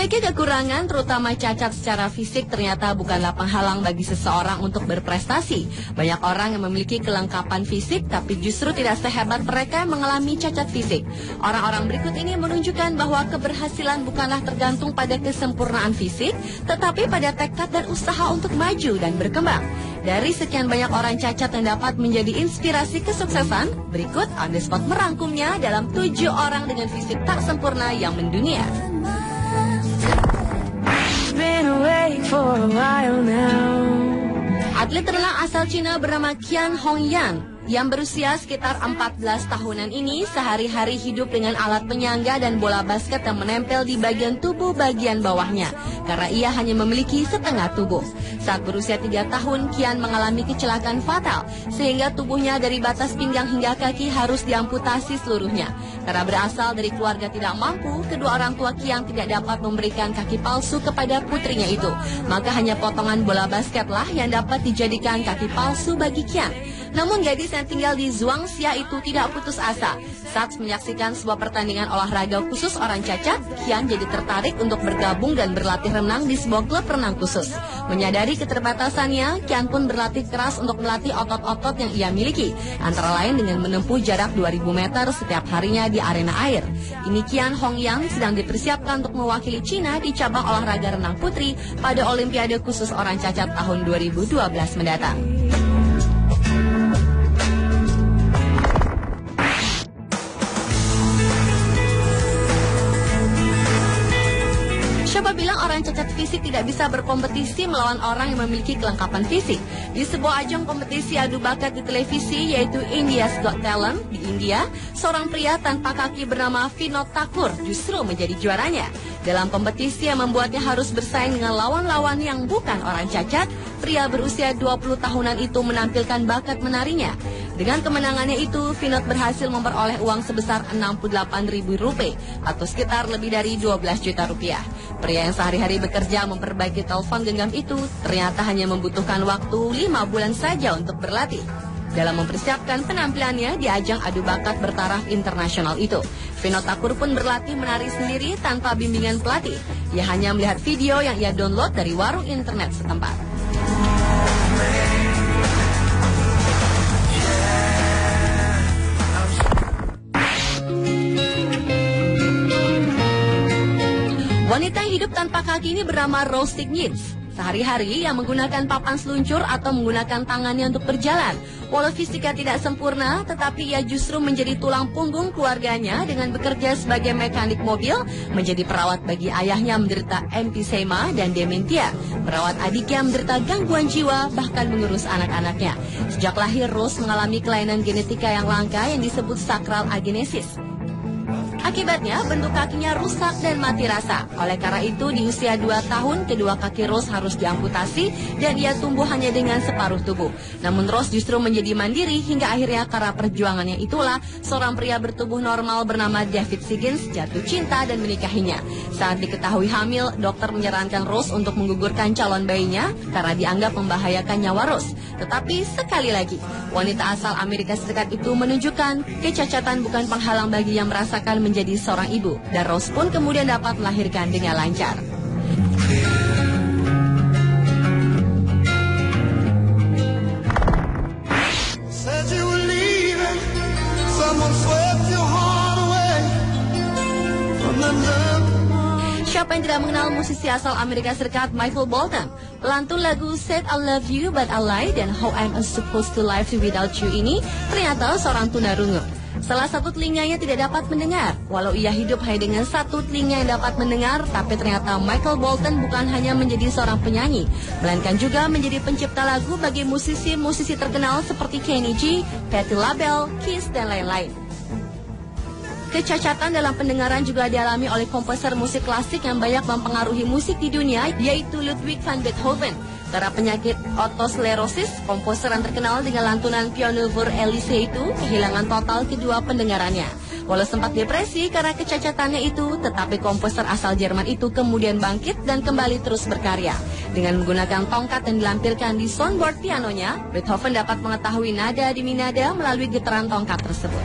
Memiliki kekurangan terutama cacat secara fisik ternyata bukanlah penghalang bagi seseorang untuk berprestasi. Banyak orang yang memiliki kelengkapan fisik tapi justru tidak sehebat mereka yang mengalami cacat fisik. Orang-orang berikut ini menunjukkan bahwa keberhasilan bukanlah tergantung pada kesempurnaan fisik, tetapi pada tekad dan usaha untuk maju dan berkembang. Dari sekian banyak orang cacat yang dapat menjadi inspirasi kesuksesan, berikut On The Spot merangkumnya dalam 7 orang dengan fisik tak sempurna yang mendunia. Atlet renang asal Cina bernama Qian Hongyan yang berusia sekitar 14 tahunan ini sehari-hari hidup dengan alat penyangga dan bola basket yang menempel di bagian tubuh bagian bawahnya karena ia hanya memiliki setengah tubuh. Saat berusia 3 tahun, Qian mengalami kecelakaan fatal sehingga tubuhnya dari batas pinggang hingga kaki harus diamputasi seluruhnya. Karena berasal dari keluarga tidak mampu, kedua orang tua Qian tidak dapat memberikan kaki palsu kepada putrinya itu. Maka hanya potongan bola basketlah yang dapat dijadikan kaki palsu bagi Qian. Namun gadis yang tinggal di Zhuangxia itu tidak putus asa. Saat menyaksikan sebuah pertandingan olahraga khusus orang cacat, Qian jadi tertarik untuk bergabung dan berlatih renang di sebuah klub renang khusus. Menyadari keterbatasannya, Qian pun berlatih keras untuk melatih otot-otot yang ia miliki, antara lain dengan menempuh jarak 2000 meter setiap harinya di arena air. Ini Qian Hongyan sedang dipersiapkan untuk mewakili Cina di cabang olahraga renang putri pada Olimpiade khusus orang cacat tahun 2012 mendatang. Siapa bilang orang cacat fisik tidak bisa berkompetisi melawan orang yang memiliki kelengkapan fisik? Di sebuah ajang kompetisi adu bakat di televisi yaitu India's Got Talent di India, seorang pria tanpa kaki bernama Vinod Thakur justru menjadi juaranya. Dalam kompetisi yang membuatnya harus bersaing dengan lawan-lawan yang bukan orang cacat, pria berusia 20 tahunan itu menampilkan bakat menarinya. Dengan kemenangannya itu, Vinod berhasil memperoleh uang sebesar Rp68.000 atau sekitar lebih dari 12 juta rupiah. Pria yang sehari-hari bekerja memperbaiki telepon genggam itu ternyata hanya membutuhkan waktu 5 bulan saja untuk berlatih. Dalam mempersiapkan penampilannya di ajang adu bakat bertaraf internasional itu, Vinod Thakur pun berlatih menari sendiri tanpa bimbingan pelatih. Ia hanya melihat video yang ia download dari warung internet setempat. Wanita yang hidup tanpa kaki ini bernama Rose Stiglitz. Sehari-hari ia menggunakan papan seluncur atau menggunakan tangannya untuk berjalan. Walau fisiknya tidak sempurna, tetapi ia justru menjadi tulang punggung keluarganya dengan bekerja sebagai mekanik mobil, menjadi perawat bagi ayahnya menderita emphysema dan dementia, merawat adiknya menderita gangguan jiwa, bahkan mengurus anak-anaknya. Sejak lahir, Rose mengalami kelainan genetika yang langka yang disebut sakral agenesis. Akibatnya, bentuk kakinya rusak dan mati rasa. Oleh karena itu, di usia 2 tahun, kedua kaki Rose harus diamputasi dan ia tumbuh hanya dengan separuh tubuh. Namun Rose justru menjadi mandiri hingga akhirnya karena perjuangannya itulah, seorang pria bertubuh normal bernama David Siggins jatuh cinta dan menikahinya. Saat diketahui hamil, dokter menyarankan Rose untuk menggugurkan calon bayinya karena dianggap membahayakan nyawa Rose. Tetapi sekali lagi, wanita asal Amerika Serikat itu menunjukkan kecacatan bukan penghalang bagi yang merasakan menjadi seorang ibu, dan Rose pun kemudian dapat melahirkan dengan lancar. Siapa yang tidak mengenal musisi asal Amerika Serikat Michael Bolton? Pelantun lagu Said I Love You But I Lied dan How I'm Supposed to Live Without You ini ternyata seorang tunarungu. Salah satu telinganya tidak dapat mendengar. Walau ia hidup hanya dengan satu telinga yang dapat mendengar, tapi ternyata Michael Bolton bukan hanya menjadi seorang penyanyi, melainkan juga menjadi pencipta lagu bagi musisi-musisi terkenal seperti Kenny G, Patti LaBelle, Kiss, dan lain-lain. Kecacatan dalam pendengaran juga dialami oleh komposer musik klasik yang banyak mempengaruhi musik di dunia, yaitu Ludwig van Beethoven. Karena penyakit otosklerosis, komposer yang terkenal dengan lantunan Piano voor Elise itu kehilangan total kedua pendengarannya. Walau sempat depresi karena kecacatannya itu, tetapi komposer asal Jerman itu kemudian bangkit dan kembali terus berkarya. Dengan menggunakan tongkat yang dilampirkan di soundboard pianonya, Beethoven dapat mengetahui nada demi nada melalui getaran tongkat tersebut.